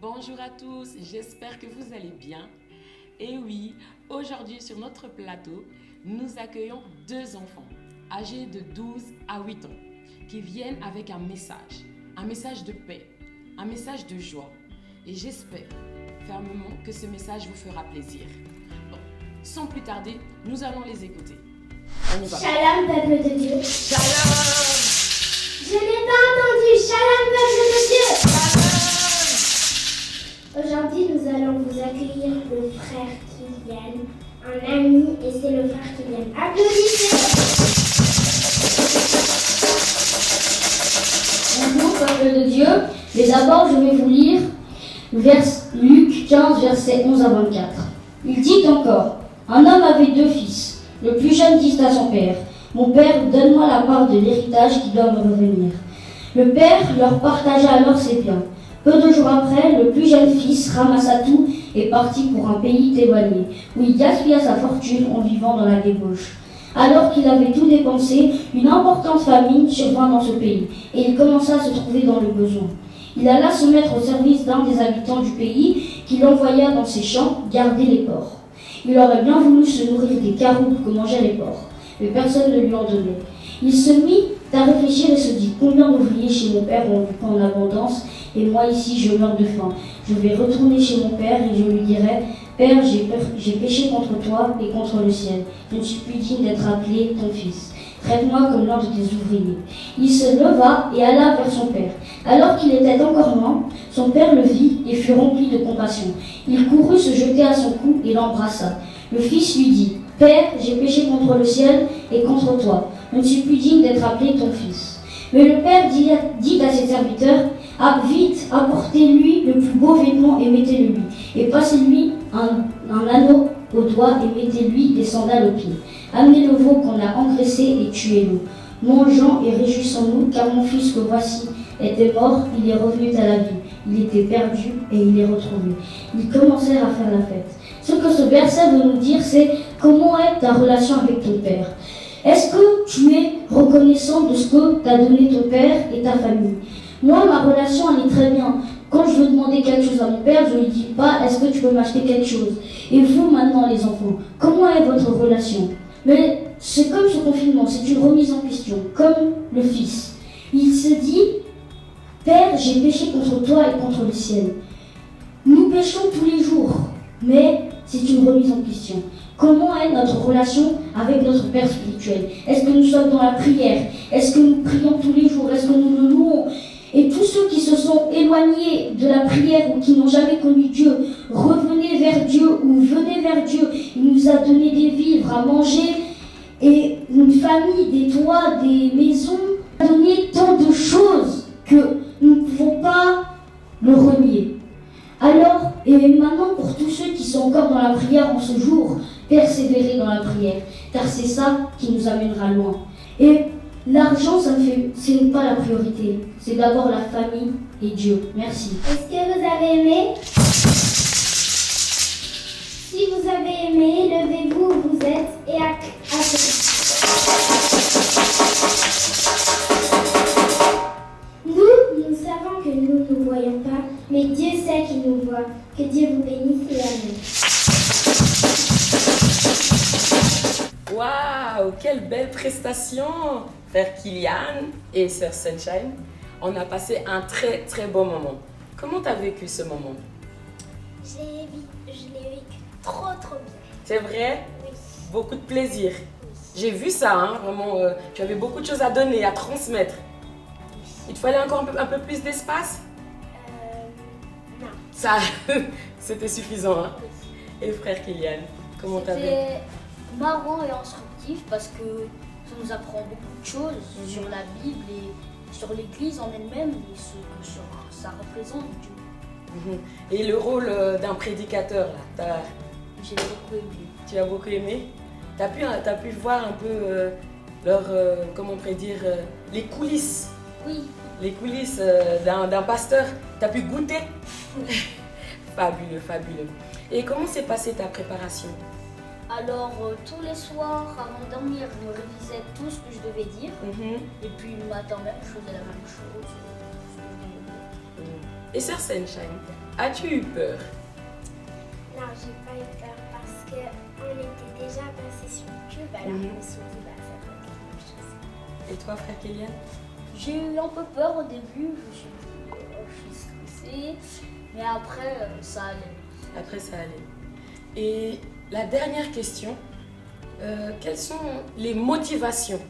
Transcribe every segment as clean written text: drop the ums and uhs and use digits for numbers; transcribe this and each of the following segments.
Bonjour à tous, j'espère que vous allez bien. Et oui, aujourd'hui sur notre plateau, nous accueillons deux enfants âgés de 12 à 8 ans qui viennent avec un message de paix, un message de joie. Et j'espère fermement que ce message vous fera plaisir. Bon, sans plus tarder, nous allons les écouter. On y va. Shalom, peuple de Dieu. Shalom! Je n'ai pas entendu. Shalom, peuple de Dieu. Aujourd'hui, nous allons vous accueillir le frère Kylian, un ami, et c'est le frère Kylian. Applaudissez. Bonjour, peuple de Dieu. Mais d'abord, je vais vous lire Luc 15, versets 11 à 24. Il dit encore, un homme avait deux fils. Le plus jeune dit à son père, mon père, donne-moi la part de l'héritage qui doit me revenir. Le père leur partagea alors ses biens. Peu de jours après, le plus jeune fils ramassa tout et partit pour un pays éloigné, où il gaspilla sa fortune en vivant dans la débauche. Alors qu'il avait tout dépensé, une importante famine survint dans ce pays, et il commença à se trouver dans le besoin. Il alla se mettre au service d'un des habitants du pays, qui l'envoya dans ses champs garder les porcs. Il aurait bien voulu se nourrir des carottes que mangeaient les porcs, mais personne ne lui en donnait. Il se mit à réfléchir et se dit, combien d'ouvriers chez mon père ont du pain en abondance, et moi ici je meurs de faim. Je vais retourner chez mon père et je lui dirai, Père, j'ai péché contre toi et contre le ciel. Je ne suis plus digne d'être appelé ton fils. Traite-moi comme l'un de tes ouvriers. Il se leva et alla vers son père. Alors qu'il était encore loin, son père le vit et fut rempli de compassion. Il courut se jeter à son cou et l'embrassa. Le fils lui dit, Père, j'ai péché contre le ciel et contre toi. Je ne suis plus digne d'être appelé ton fils. Mais le père dit à ses serviteurs, vite, apportez-lui le plus beau vêtement et mettez-le lui. Et passez-lui un anneau au doigt et mettez-lui des sandales aux pieds. Amenez le veau qu'on a engraissé et tuez-le. Mangeons et réjouissons-nous, car mon fils que voici était mort, il est revenu à la vie. Il était perdu et il est retrouvé. Ils commencèrent à faire la fête. Ce que ce verset veut nous dire, c'est comment est ta relation avec ton père. Est-ce que tu es reconnaissant de ce que t'a donné ton père et ta famille? Moi, ma relation, elle est très bien. Quand je veux demander quelque chose à mon père, je ne lui dis pas « Est-ce que tu peux m'acheter quelque chose ?» Et vous, maintenant, les enfants, comment est votre relation? Mais c'est comme ce confinement, c'est une remise en question, comme le fils. Il se dit « Père, j'ai péché contre toi et contre le ciel. » Nous péchons tous les jours, mais c'est une remise en question. Comment est notre relation avec notre Père spirituel? Est-ce que nous sommes dans la prière? Est-ce que nous prions tous les jours? Est-ce que nous le louons? Et tous ceux qui se sont éloignés de la prière ou qui n'ont jamais connu Dieu, revenez vers Dieu ou venez vers Dieu. Il nous a donné des vivres à manger et une famille, des toits, des maisons. Il a donné tant de choses que nous ne pouvons pas le renier. Alors, et maintenant pour tous ceux qui sont encore dans la prière en ce jour, persévérez dans la prière, car c'est ça qui nous amènera loin. Et l'argent, c'est pas la priorité. C'est d'abord la famille et Dieu. Merci. Est-ce que vous avez aimé? Si vous avez aimé, levez-vous où vous êtes et applaudissez. Nous savons que nous ne voyons pas, mais Dieu sait qu'il nous voit. Que Dieu vous bénisse et amen. Waouh, quelle belle prestation, frère Kylian et sœur Sunshine. On a passé un très très beau moment. Comment tu as vécu ce moment? Je l'ai vécu trop bien. C'est vrai? Oui. Beaucoup de plaisir. J'ai vu ça, hein, vraiment, tu avais beaucoup de choses à donner, à transmettre. Il te fallait encore un peu plus d'espace? Non. Ça, c'était suffisant, hein? Et frère Kylian, comment tu as vécu? C'était marrant et instructif parce que ça nous apprend beaucoup de choses sur la Bible et sur l'Église en elle-même et ce que ça représente Dieu. Et le rôle d'un prédicateur, là, J'ai beaucoup aimé. tu as beaucoup aimé? T'as pu voir un peu comment on pourrait dire, les coulisses. Oui. Les coulisses d'un pasteur. T'as pu goûter? Fabuleux, fabuleux. Et comment s'est passée ta préparation? Alors, tous les soirs, avant de dormir, je me révisais tout ce que je devais dire. Et puis le matin même, je faisais la même chose. Et Sœur Sunshine, as-tu eu peur? Non, j'ai pas eu peur parce qu'on était déjà passé sur YouTube, alors je me suis dit, bah, ça va être la même chose. Et toi, frère Kélian? J'ai eu un peu peur au début, je me suis dit, je suis stressée. Mais après, ça allait. Après, ça allait. Et la dernière question, quelles sont les motivations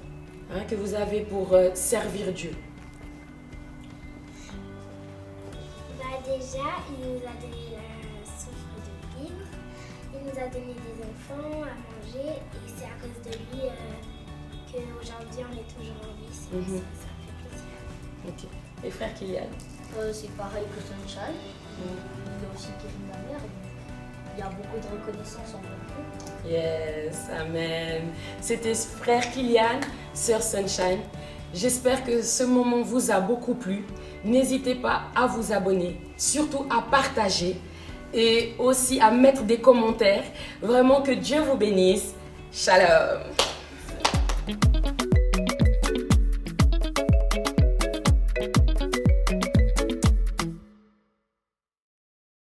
que vous avez pour servir Dieu? Bah, déjà, il nous a donné la souffle de vivre, il nous a donné des enfants à manger et c'est à cause de lui qu'aujourd'hui on est toujours en vie, ça fait plaisir. Ok. Et frère Kélian? C'est pareil que Sunshine. Il y a aussi Kérim la mère. Il y a beaucoup de reconnaissance envers eux. Yes, amen. C'était frère Kélian, sœur Sunshine. J'espère que ce moment vous a beaucoup plu. N'hésitez pas à vous abonner, surtout à partager et aussi à mettre des commentaires. Vraiment que Dieu vous bénisse. Shalom.